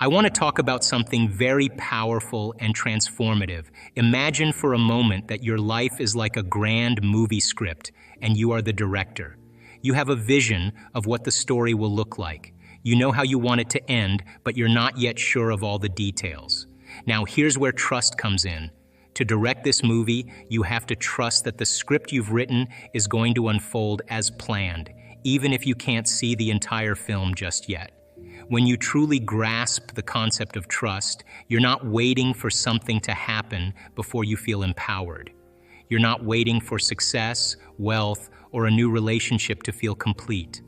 I want to talk about something very powerful and transformative. Imagine for a moment that your life is like a grand movie script and you are the director. You have a vision of what the story will look like. You know how you want it to end, but you're not yet sure of all the details. Now, here's where trust comes in. To direct this movie, you have to trust that the script you've written is going to unfold as planned, even if you can't see the entire film just yet. When you truly grasp the concept of trust, you're not waiting for something to happen before you feel empowered. You're not waiting for success, wealth, or a new relationship to feel complete.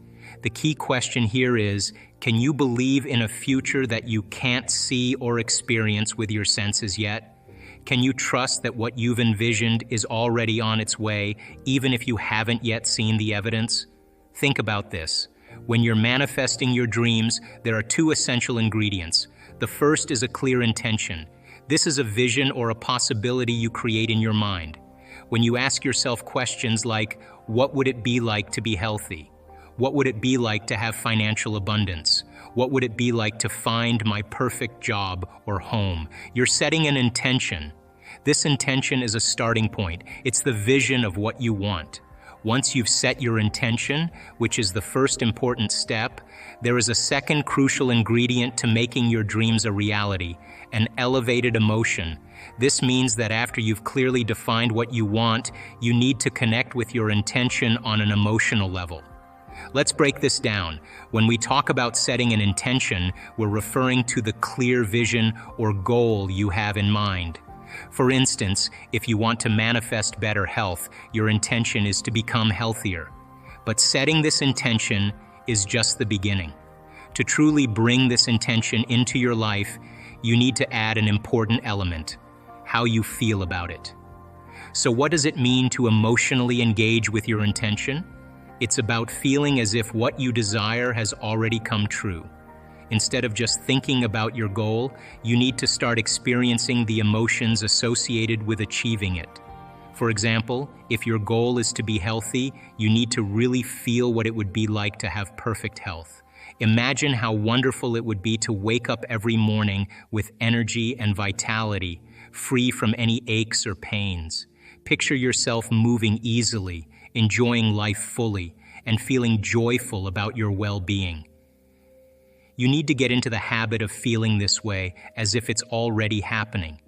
The key question here is, can you believe in a future that you can't see or experience with your senses yet? Can you trust that what you've envisioned is already on its way, even if you haven't yet seen the evidence? Think about this. When you're manifesting your dreams, there are two essential ingredients. The first is a clear intention. This is a vision or a possibility you create in your mind. When you ask yourself questions like, what would it be like to be healthy? What would it be like to have financial abundance? What would it be like to find my perfect job or home? You're setting an intention. This intention is a starting point. It's the vision of what you want. Once you've set your intention, which is the first important step, there is a second crucial ingredient to making your dreams a reality, an elevated emotion. This means that after you've clearly defined what you want, you need to connect with your intention on an emotional level. Let's break this down. When we talk about setting an intention, we're referring to the clear vision or goal you have in mind. For instance, if you want to manifest better health, your intention is to become healthier. But setting this intention is just the beginning. To truly bring this intention into your life, you need to add an important element: how you feel about it. So what does it mean to emotionally engage with your intention? It's about feeling as if what you desire has already come true. Instead of just thinking about your goal, you need to start experiencing the emotions associated with achieving it. For example, if your goal is to be healthy, you need to really feel what it would be like to have perfect health. Imagine how wonderful it would be to wake up every morning with energy and vitality, free from any aches or pains. Picture yourself moving easily, enjoying life fully, and feeling joyful about your well-being. You need to get into the habit of feeling this way, as if it's already happening.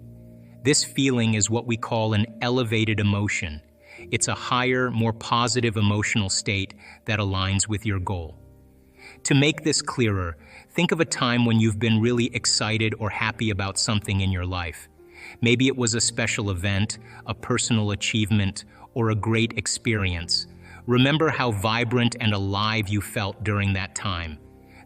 This feeling is what we call an elevated emotion. It's a higher, more positive emotional state that aligns with your goal. To make this clearer, think of a time when you've been really excited or happy about something in your life. Maybe it was a special event, a personal achievement, or a great experience. Remember how vibrant and alive you felt during that time.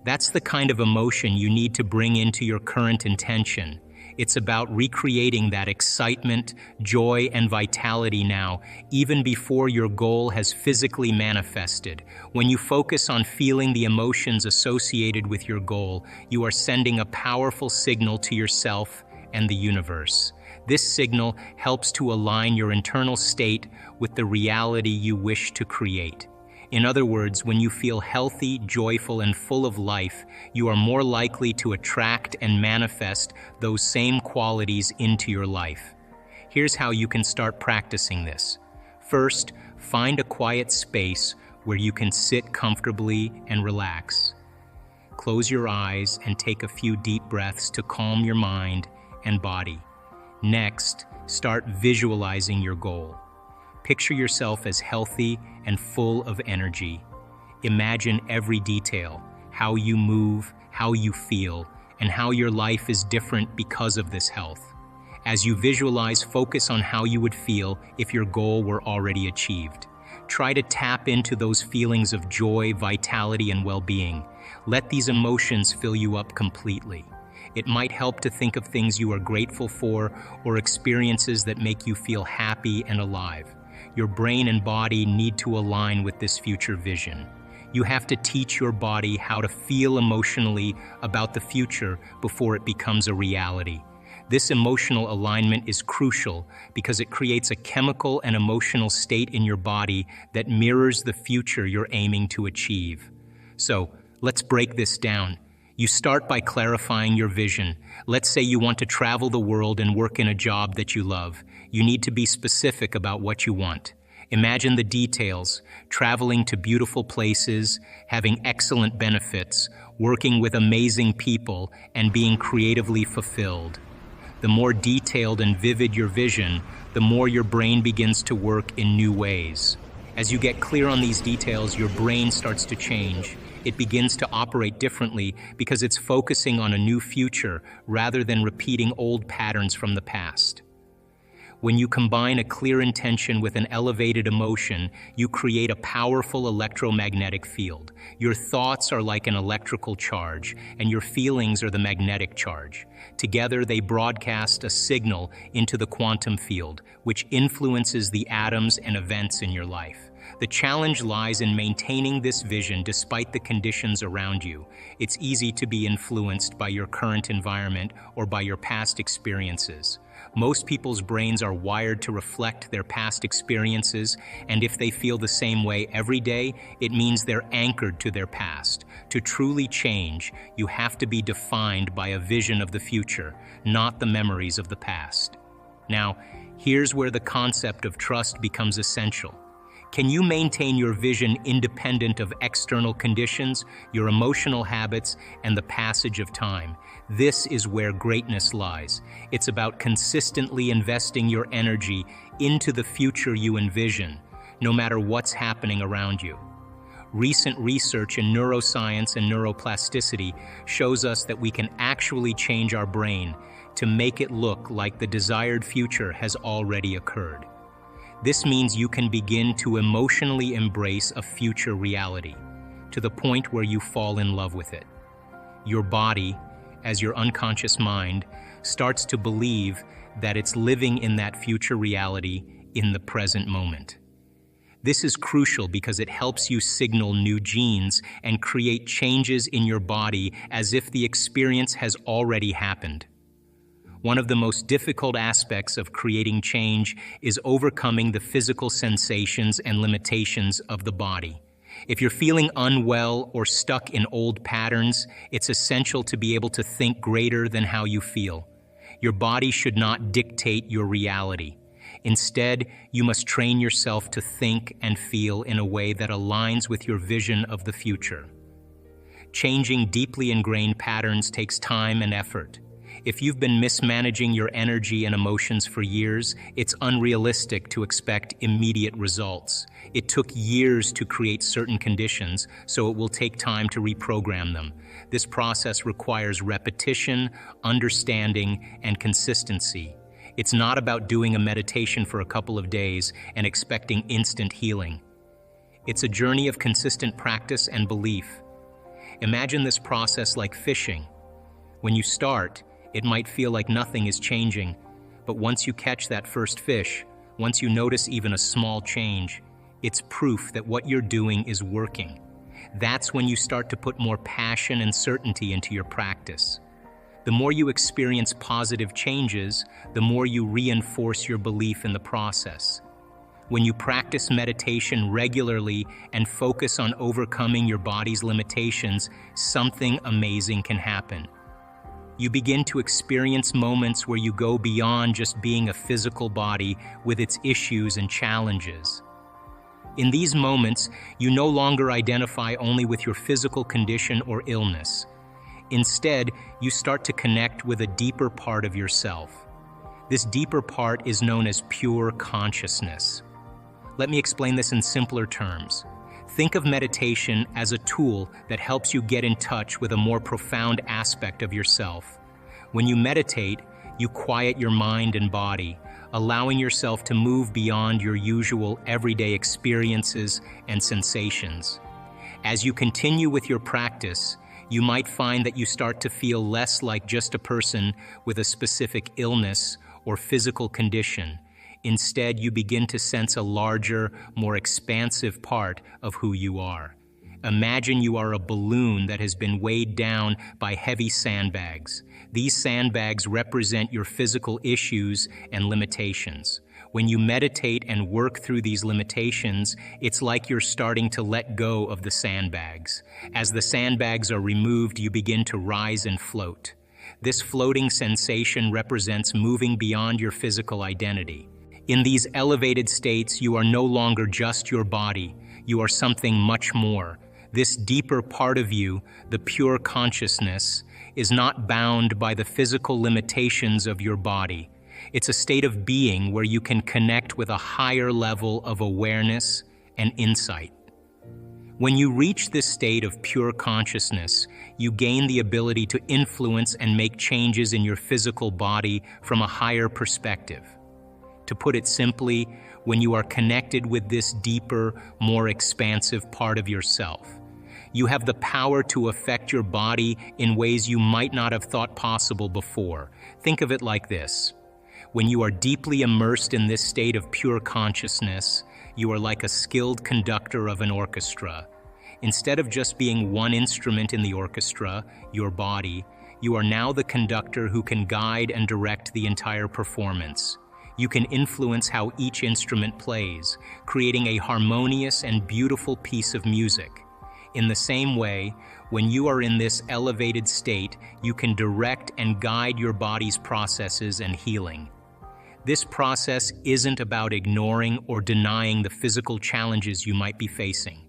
That's the kind of emotion you need to bring into your current intention. It's about recreating that excitement, joy, and vitality now, even before your goal has physically manifested. When you focus on feeling the emotions associated with your goal, you are sending a powerful signal to yourself and the universe. This signal helps to align your internal state with the reality you wish to create. In other words, when you feel healthy, joyful, and full of life, you are more likely to attract and manifest those same qualities into your life. Here's how you can start practicing this. First, find a quiet space where you can sit comfortably and relax. Close your eyes and take a few deep breaths to calm your mind and body. Next, start visualizing your goal. Picture yourself as healthy and full of energy. Imagine every detail, how you move, how you feel, and how your life is different because of this health. As you visualize, focus on how you would feel if your goal were already achieved. Try to tap into those feelings of joy, vitality, and well-being. Let these emotions fill you up completely. It might help to think of things you are grateful for or experiences that make you feel happy and alive. Your brain and body need to align with this future vision. You have to teach your body how to feel emotionally about the future before it becomes a reality. This emotional alignment is crucial because it creates a chemical and emotional state in your body that mirrors the future you're aiming to achieve. So, let's break this down. You start by clarifying your vision. Let's say you want to travel the world and work in a job that you love. You need to be specific about what you want. Imagine the details: traveling to beautiful places, having excellent benefits, working with amazing people, and being creatively fulfilled. The more detailed and vivid your vision, the more your brain begins to work in new ways. As you get clear on these details, your brain starts to change. It begins to operate differently because it's focusing on a new future rather than repeating old patterns from the past. When you combine a clear intention with an elevated emotion, you create a powerful electromagnetic field. Your thoughts are like an electrical charge, and your feelings are the magnetic charge. Together, they broadcast a signal into the quantum field, which influences the atoms and events in your life. The challenge lies in maintaining this vision despite the conditions around you. It's easy to be influenced by your current environment or by your past experiences. Most people's brains are wired to reflect their past experiences, and if they feel the same way every day, it means they're anchored to their past. To truly change, you have to be defined by a vision of the future, not the memories of the past. Now, here's where the concept of trust becomes essential. Can you maintain your vision independent of external conditions, your emotional habits, and the passage of time? This is where greatness lies. It's about consistently investing your energy into the future you envision, no matter what's happening around you. Recent research in neuroscience and neuroplasticity shows us that we can actually change our brain to make it look like the desired future has already occurred. This means you can begin to emotionally embrace a future reality, to the point where you fall in love with it. Your body, as your unconscious mind, starts to believe that it's living in that future reality in the present moment. This is crucial because it helps you signal new genes and create changes in your body as if the experience has already happened. One of the most difficult aspects of creating change is overcoming the physical sensations and limitations of the body. If you're feeling unwell or stuck in old patterns, it's essential to be able to think greater than how you feel. Your body should not dictate your reality. Instead, you must train yourself to think and feel in a way that aligns with your vision of the future. Changing deeply ingrained patterns takes time and effort. If you've been mismanaging your energy and emotions for years, it's unrealistic to expect immediate results. It took years to create certain conditions, so it will take time to reprogram them. This process requires repetition, understanding, and consistency. It's not about doing a meditation for a couple of days and expecting instant healing. It's a journey of consistent practice and belief. Imagine this process like fishing. When you start, it might feel like nothing is changing, but once you catch that first fish, once you notice even a small change, it's proof that what you're doing is working. That's when you start to put more passion and certainty into your practice. The more you experience positive changes, the more you reinforce your belief in the process. When you practice meditation regularly and focus on overcoming your body's limitations, something amazing can happen. You begin to experience moments where you go beyond just being a physical body with its issues and challenges. In these moments, you no longer identify only with your physical condition or illness. Instead, you start to connect with a deeper part of yourself. This deeper part is known as pure consciousness. Let me explain this in simpler terms. Think of meditation as a tool that helps you get in touch with a more profound aspect of yourself. When you meditate, you quiet your mind and body, allowing yourself to move beyond your usual everyday experiences and sensations. As you continue with your practice, you might find that you start to feel less like just a person with a specific illness or physical condition. Instead, you begin to sense a larger, more expansive part of who you are. Imagine you are a balloon that has been weighed down by heavy sandbags. These sandbags represent your physical issues and limitations. When you meditate and work through these limitations, it's like you're starting to let go of the sandbags. As the sandbags are removed, you begin to rise and float. This floating sensation represents moving beyond your physical identity. In these elevated states, you are no longer just your body. You are something much more. This deeper part of you, the pure consciousness, is not bound by the physical limitations of your body. It's a state of being where you can connect with a higher level of awareness and insight. When you reach this state of pure consciousness, you gain the ability to influence and make changes in your physical body from a higher perspective. To put it simply, when you are connected with this deeper, more expansive part of yourself, you have the power to affect your body in ways you might not have thought possible before. Think of it like this. When you are deeply immersed in this state of pure consciousness, you are like a skilled conductor of an orchestra. Instead of just being one instrument in the orchestra, your body, you are now the conductor who can guide and direct the entire performance. You can influence how each instrument plays, creating a harmonious and beautiful piece of music. In the same way, when you are in this elevated state, you can direct and guide your body's processes and healing. This process isn't about ignoring or denying the physical challenges you might be facing.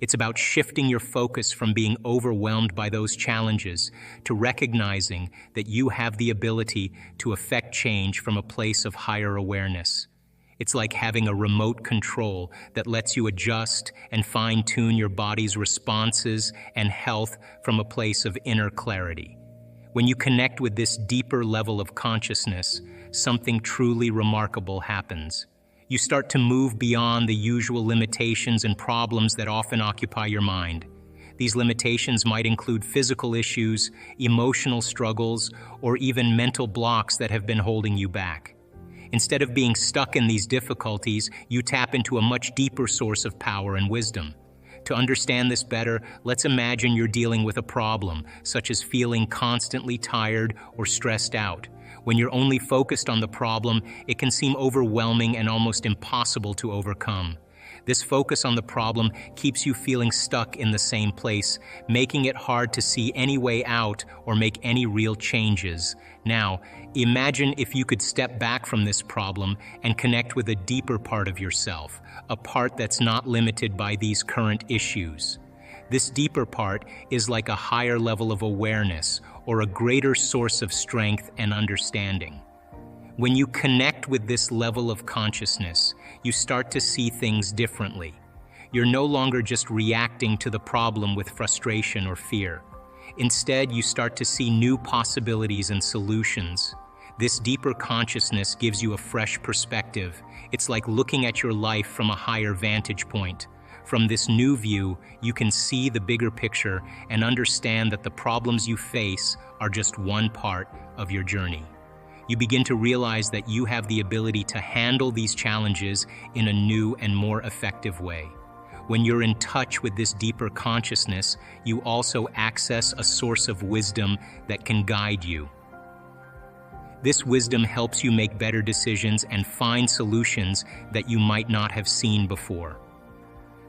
It's about shifting your focus from being overwhelmed by those challenges to recognizing that you have the ability to affect change from a place of higher awareness. It's like having a remote control that lets you adjust and fine-tune your body's responses and health from a place of inner clarity. When you connect with this deeper level of consciousness, something truly remarkable happens. You start to move beyond the usual limitations and problems that often occupy your mind. These limitations might include physical issues, emotional struggles, or even mental blocks that have been holding you back. Instead of being stuck in these difficulties, you tap into a much deeper source of power and wisdom. To understand this better, let's imagine you're dealing with a problem, such as feeling constantly tired or stressed out. When you're only focused on the problem, it can seem overwhelming and almost impossible to overcome. This focus on the problem keeps you feeling stuck in the same place, making it hard to see any way out or make any real changes. Now, imagine if you could step back from this problem and connect with a deeper part of yourself, a part that's not limited by these current issues. This deeper part is like a higher level of awareness or a greater source of strength and understanding. When you connect with this level of consciousness, you start to see things differently. You're no longer just reacting to the problem with frustration or fear. Instead, you start to see new possibilities and solutions. This deeper consciousness gives you a fresh perspective. It's like looking at your life from a higher vantage point. From this new view, you can see the bigger picture and understand that the problems you face are just one part of your journey. You begin to realize that you have the ability to handle these challenges in a new and more effective way. When you're in touch with this deeper consciousness, you also access a source of wisdom that can guide you. This wisdom helps you make better decisions and find solutions that you might not have seen before.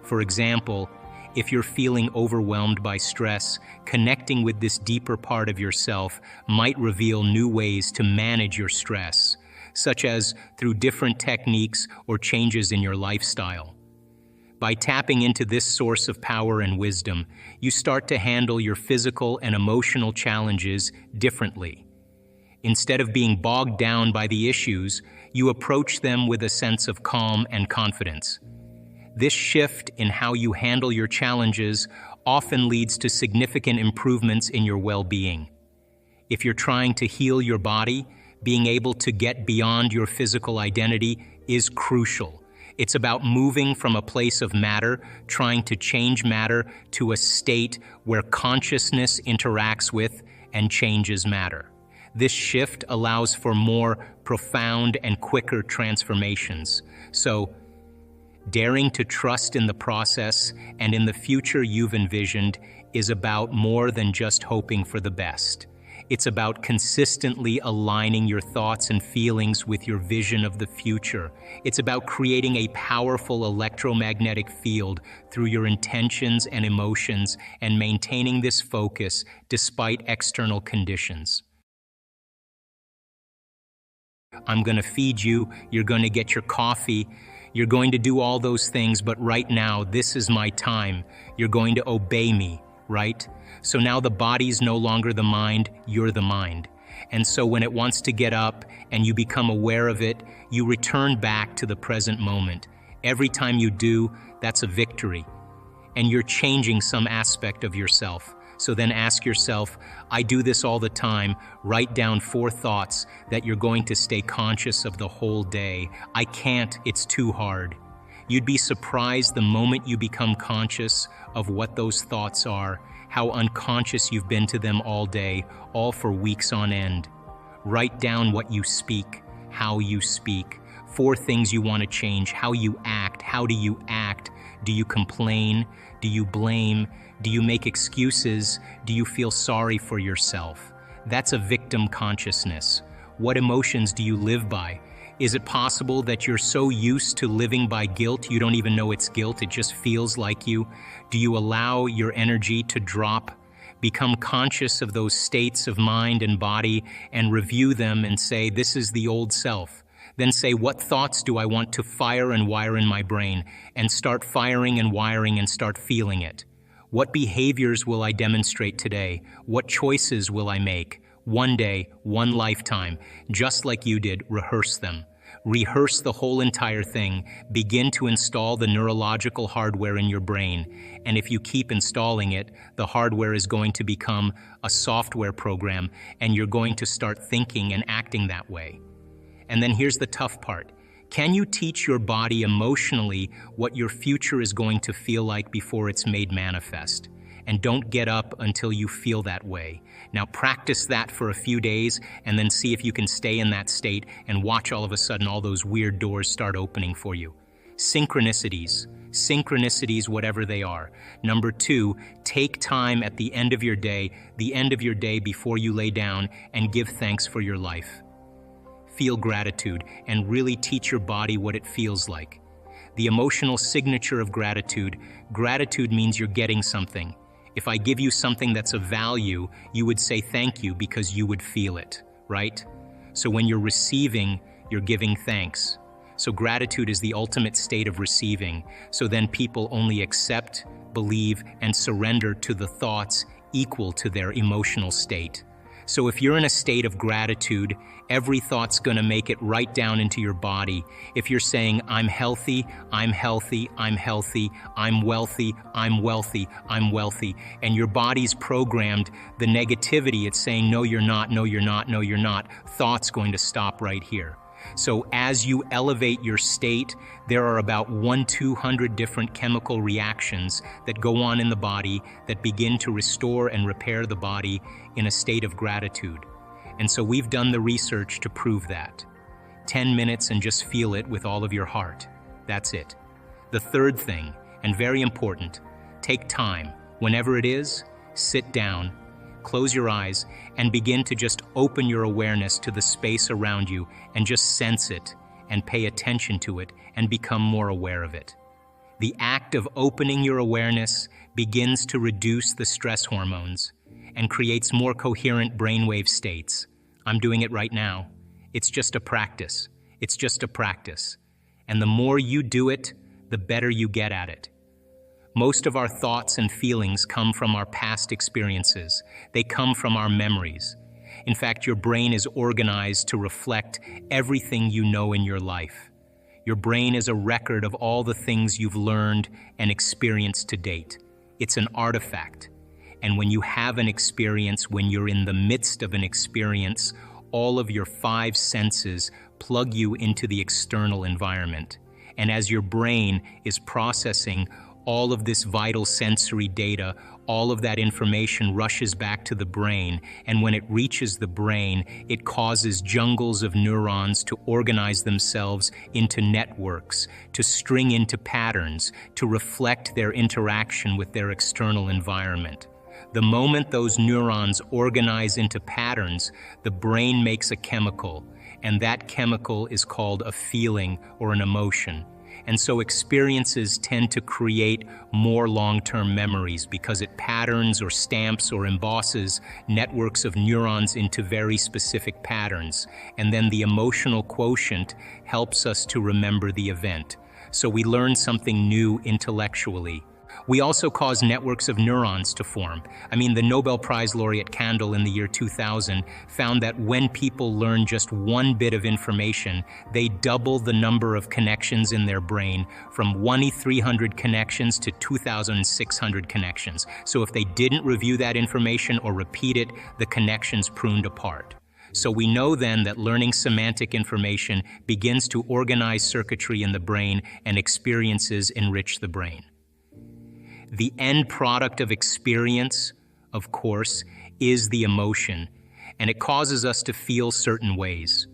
For example, if you're feeling overwhelmed by stress, connecting with this deeper part of yourself might reveal new ways to manage your stress, such as through different techniques or changes in your lifestyle. By tapping into this source of power and wisdom, you start to handle your physical and emotional challenges differently. Instead of being bogged down by the issues, you approach them with a sense of calm and confidence. This shift in how you handle your challenges often leads to significant improvements in your well-being. If you're trying to heal your body, being able to get beyond your physical identity is crucial. It's about moving from a place of matter, trying to change matter, to a state where consciousness interacts with and changes matter. This shift allows for more profound and quicker transformations. So, daring to trust in the process and in the future you've envisioned is about more than just hoping for the best. It's about consistently aligning your thoughts and feelings with your vision of the future. It's about creating a powerful electromagnetic field through your intentions and emotions and maintaining this focus despite external conditions. I'm going to feed you, you're going to get your coffee, you're going to do all those things, but right now, this is my time. You're going to obey me, right? So now the body's no longer the mind, you're the mind. And so when it wants to get up and you become aware of it, you return back to the present moment. Every time you do, that's a victory. And you're changing some aspect of yourself. So then ask yourself, I do this all the time. Write down 4 thoughts that you're going to stay conscious of the whole day. I can't, it's too hard. You'd be surprised the moment you become conscious of what those thoughts are, how unconscious you've been to them all day, all for weeks on end. Write down what you speak, how you speak, 4 things you want to change, how you act, how do you act? Do you complain? Do you blame? Do you make excuses? Do you feel sorry for yourself? That's a victim consciousness. What emotions do you live by? Is it possible that you're so used to living by guilt you don't even know it's guilt, it just feels like you? Do you allow your energy to drop? Become conscious of those states of mind and body and review them and say, this is the old self. Then say, what thoughts do I want to fire and wire in my brain? And start firing and wiring and start feeling it. What behaviors will I demonstrate today? What choices will I make? One day, one lifetime, just like you did, rehearse them. Rehearse the whole entire thing. Begin to install the neurological hardware in your brain. And if you keep installing it, the hardware is going to become a software program, and you're going to start thinking and acting that way. And then here's the tough part. Can you teach your body emotionally what your future is going to feel like before it's made manifest? And don't get up until you feel that way. Now practice that for a few days and then see if you can stay in that state and watch all of a sudden all those weird doors start opening for you. Synchronicities, whatever they are. Number 2, take time at the end of your day before you lay down and give thanks for your life. Feel gratitude and really teach your body what it feels like. The emotional signature of gratitude means you're getting something. If I give you something that's of value, you would say thank you because you would feel it, right? So when you're receiving, you're giving thanks. So gratitude is the ultimate state of receiving. So then people only accept, believe, and surrender to the thoughts equal to their emotional state. So if you're in a state of gratitude, every thought's gonna make it right down into your body. If you're saying, I'm healthy, I'm healthy, I'm healthy, I'm wealthy, I'm wealthy, I'm wealthy, and your body's programmed the negativity, it's saying, no, you're not, no, you're not, no, you're not, thought's going to stop right here. So as you elevate your state, there are about 100-200 different chemical reactions that go on in the body that begin to restore and repair the body in a state of gratitude. And so we've done the research to prove that. 10 minutes and just feel it with all of your heart. That's it. The third thing, and very important, take time. Whenever it is, sit down, close your eyes, and begin to just open your awareness to the space around you and just sense it and pay attention to it and become more aware of it. The act of opening your awareness begins to reduce the stress hormones and creates more coherent brainwave states. I'm doing it right now. It's just a practice. It's just a practice. And the more you do it, the better you get at it. Most of our thoughts and feelings come from our past experiences. They come from our memories. In fact, your brain is organized to reflect everything you know in your life. Your brain is a record of all the things you've learned and experienced to date. It's an artifact. And when you have an experience, when you're in the midst of an experience, all of your 5 senses plug you into the external environment. And as your brain is processing all of this vital sensory data, all of that information rushes back to the brain, and when it reaches the brain, it causes jungles of neurons to organize themselves into networks, to string into patterns, to reflect their interaction with their external environment. The moment those neurons organize into patterns, the brain makes a chemical, and that chemical is called a feeling or an emotion. And so experiences tend to create more long-term memories because it patterns or stamps or embosses networks of neurons into very specific patterns. And then the emotional quotient helps us to remember the event. So we learn something new intellectually. We also cause networks of neurons to form. The Nobel Prize laureate Kandel in the year 2000 found that when people learn just one bit of information, they double the number of connections in their brain from 1,300 connections to 2,600 connections. So if they didn't review that information or repeat it, the connections pruned apart. So we know then that learning semantic information begins to organize circuitry in the brain, and experiences enrich the brain. The end product of experience, of course, is the emotion, and it causes us to feel certain ways.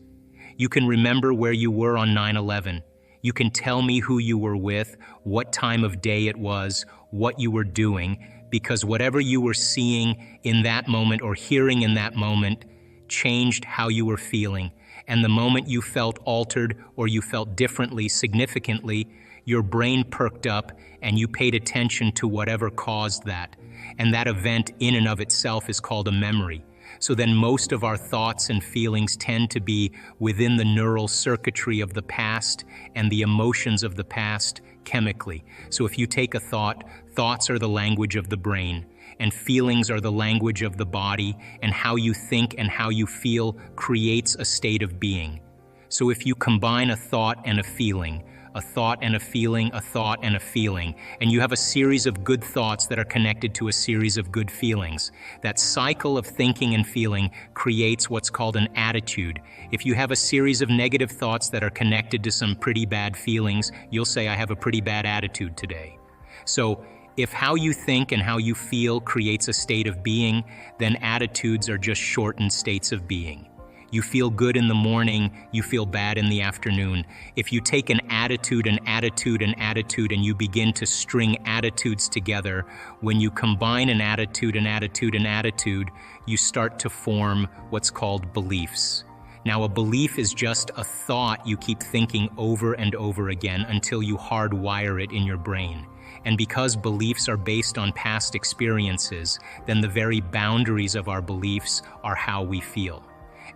You can remember where you were on 9/11. You can tell me who you were with, what time of day it was, what you were doing, because whatever you were seeing in that moment or hearing in that moment changed how you were feeling. And the moment you felt altered or you felt differently, significantly, your brain perked up and you paid attention to whatever caused that. And that event in and of itself is called a memory. So then most of our thoughts and feelings tend to be within the neural circuitry of the past and the emotions of the past chemically. So if you take a thought, thoughts are the language of the brain, and feelings are the language of the body, and how you think and how you feel creates a state of being. So if you combine a thought and a feeling, a thought and a feeling, a thought and a feeling, and you have a series of good thoughts that are connected to a series of good feelings. That cycle of thinking and feeling creates what's called an attitude. If you have a series of negative thoughts that are connected to some pretty bad feelings, you'll say, I have a pretty bad attitude today. So if how you think and how you feel creates a state of being, then attitudes are just shortened states of being. You feel good in the morning, you feel bad in the afternoon. If you take an attitude, an attitude, an attitude, and you begin to string attitudes together, when you combine an attitude, an attitude, an attitude, you start to form what's called beliefs. Now, a belief is just a thought you keep thinking over and over again until you hardwire it in your brain. And because beliefs are based on past experiences, then the very boundaries of our beliefs are how we feel.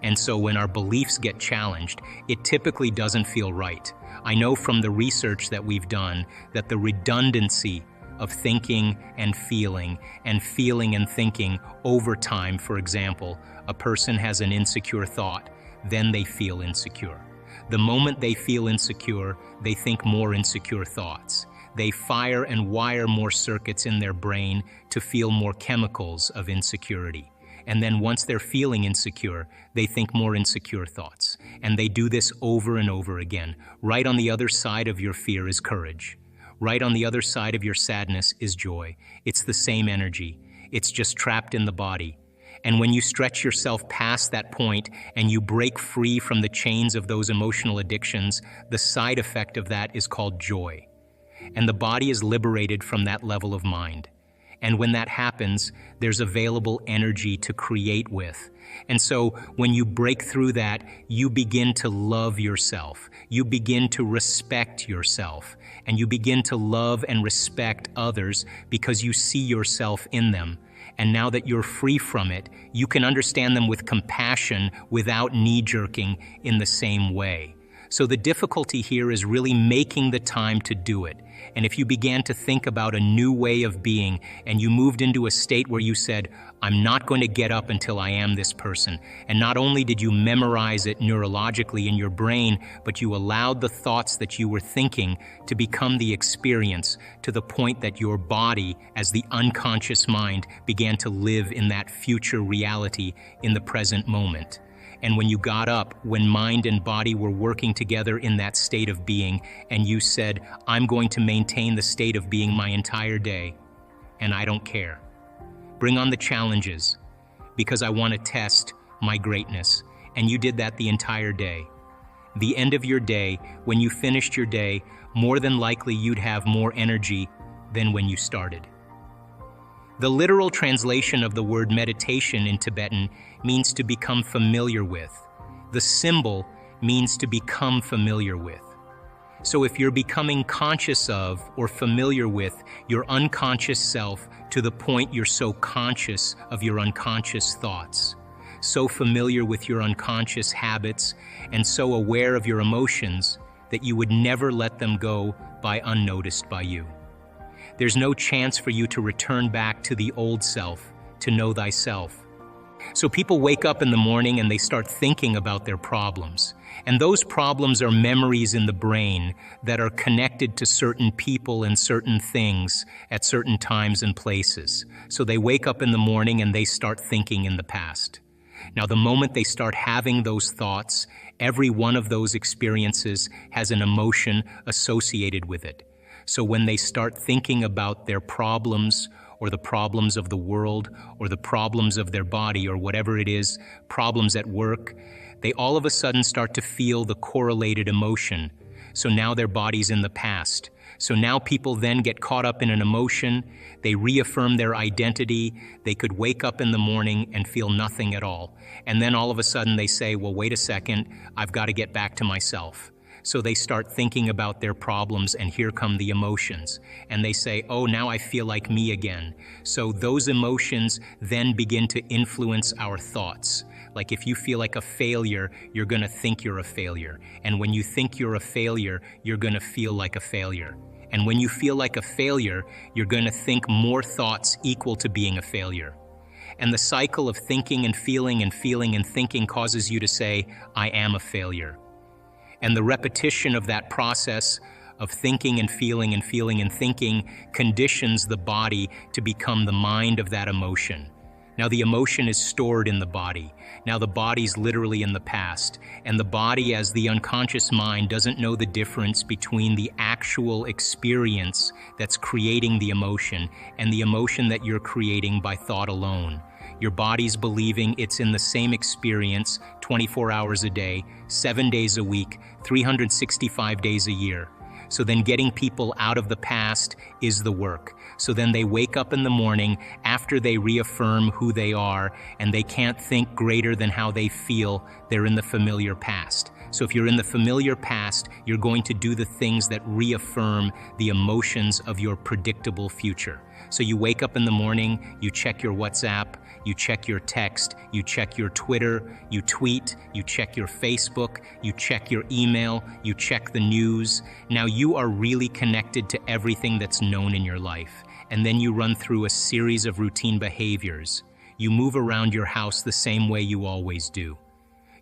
And so when our beliefs get challenged, it typically doesn't feel right. I know from the research that we've done that the redundancy of thinking and feeling and thinking over time, for example, a person has an insecure thought, then they feel insecure. The moment they feel insecure, they think more insecure thoughts. They fire and wire more circuits in their brain to feel more chemicals of insecurity. And then once they're feeling insecure, they think more insecure thoughts. And they do this over and over again. Right on the other side of your fear is courage. Right on the other side of your sadness is joy. It's the same energy. It's just trapped in the body. And when you stretch yourself past that point and you break free from the chains of those emotional addictions, the side effect of that is called joy. And the body is liberated from that level of mind. And when that happens, there's available energy to create with. And so when you break through that, you begin to love yourself. You begin to respect yourself. And you begin to love and respect others because you see yourself in them. And now that you're free from it, you can understand them with compassion without knee-jerking in the same way. So the difficulty here is really making the time to do it. And if you began to think about a new way of being and you moved into a state where you said, I'm not going to get up until I am this person. And not only did you memorize it neurologically in your brain, but you allowed the thoughts that you were thinking to become the experience to the point that your body, as the unconscious mind, began to live in that future reality in the present moment. And when you got up, when mind and body were working together in that state of being, and you said, I'm going to maintain the state of being my entire day, and I don't care. Bring on the challenges, because I want to test my greatness. And you did that the entire day. The end of your day, when you finished your day, more than likely you'd have more energy than when you started. The literal translation of the word meditation in Tibetan means to become familiar with. The symbol means to become familiar with. So if you're becoming conscious of or familiar with your unconscious self to the point you're so conscious of your unconscious thoughts, so familiar with your unconscious habits, and so aware of your emotions that you would never let them go by unnoticed by you. There's no chance for you to return back to the old self, to know thyself. So people wake up in the morning and they start thinking about their problems. And those problems are memories in the brain that are connected to certain people and certain things at certain times and places. So they wake up in the morning and they start thinking in the past. Now, the moment they start having those thoughts, every one of those experiences has an emotion associated with it. So when they start thinking about their problems or the problems of the world or the problems of their body or whatever it is, problems at work, they all of a sudden start to feel the correlated emotion. So now their body's in the past. So now people then get caught up in an emotion, they reaffirm their identity, they could wake up in the morning and feel nothing at all. And then all of a sudden they say, well, wait a second, I've got to get back to myself. So they start thinking about their problems, and here come the emotions. And they say, oh, now I feel like me again. So those emotions then begin to influence our thoughts. Like if you feel like a failure, you're going to think you're a failure. And when you think you're a failure, you're going to feel like a failure. And when you feel like a failure, you're going to think more thoughts equal to being a failure. And the cycle of thinking and feeling and feeling and thinking causes you to say, I am a failure. And the repetition of that process of thinking and feeling and feeling and thinking conditions the body to become the mind of that emotion. Now the emotion is stored in the body. Now the body's literally in the past. And the body, as the unconscious mind, doesn't know the difference between the actual experience that's creating the emotion and the emotion that you're creating by thought alone. Your body's believing it's in the same experience 24 hours a day, 7 days a week, 365 days a year. So then getting people out of the past is the work. So then they wake up in the morning after they reaffirm who they are, and they can't think greater than how they feel. They're in the familiar past. So if you're in the familiar past, you're going to do the things that reaffirm the emotions of your predictable future. So you wake up in the morning, you check your WhatsApp, you check your text, you check your Twitter, you tweet, you check your Facebook, you check your email, you check the news. Now you are really connected to everything that's known in your life. And then you run through a series of routine behaviors. You move around your house the same way you always do.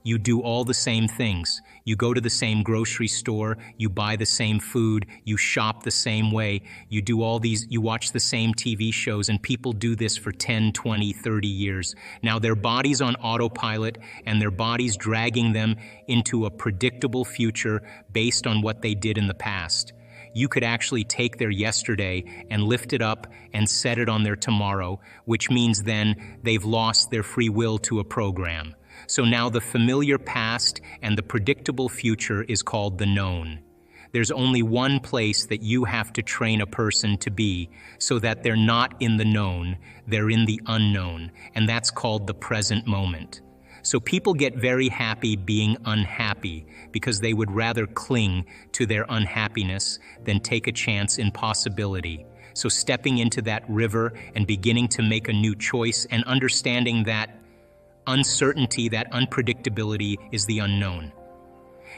You do all the same things. You go to the same grocery store, you buy the same food, you shop the same way, you do all these, you watch the same TV shows, and people do this for 10, 20, 30 years. Now their body's on autopilot, and their body's dragging them into a predictable future based on what they did in the past. You could actually take their yesterday and lift it up and set it on their tomorrow, which means then they've lost their free will to a program. So now the familiar past and the predictable future is called the known. There's only one place that you have to train a person to be so that they're not in the known, they're in the unknown, and that's called the present moment. So people get very happy being unhappy because they would rather cling to their unhappiness than take a chance in possibility. So stepping into that river and beginning to make a new choice and understanding that uncertainty, that unpredictability is the unknown.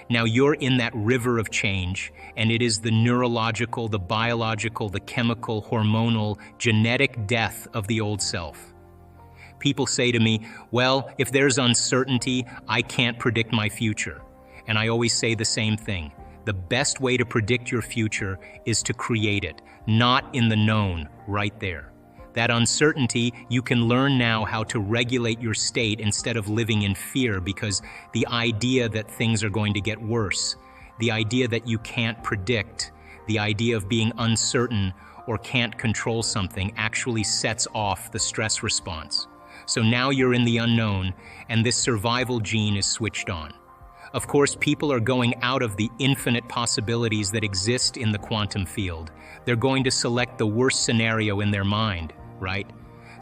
Now you're in that river of change, and it is the neurological, the biological, the chemical, hormonal, genetic death of the old self. People say to me, well, if there's uncertainty, I can't predict my future. And I always say the same thing. The best way to predict your future is to create it, not in the known, right there. That uncertainty, you can learn now how to regulate your state instead of living in fear, because the idea that things are going to get worse, the idea that you can't predict, the idea of being uncertain or can't control something actually sets off the stress response. So now you're in the unknown, and this survival gene is switched on. Of course, people are going out of the infinite possibilities that exist in the quantum field. They're going to select the worst scenario in their mind, right?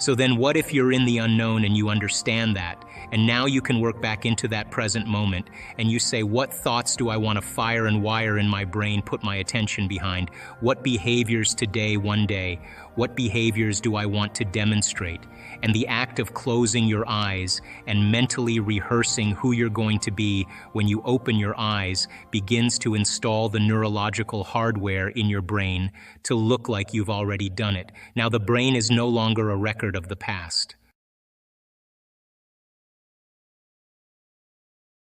So then what if you're in the unknown and you understand that, and now you can work back into that present moment and you say, what thoughts do I want to fire and wire in my brain, put my attention behind? What behaviors today, one day, what behaviors do I want to demonstrate? And the act of closing your eyes and mentally rehearsing who you're going to be when you open your eyes begins to install the neurological hardware in your brain to look like you've already done it. Now, the brain is no longer a record of the past.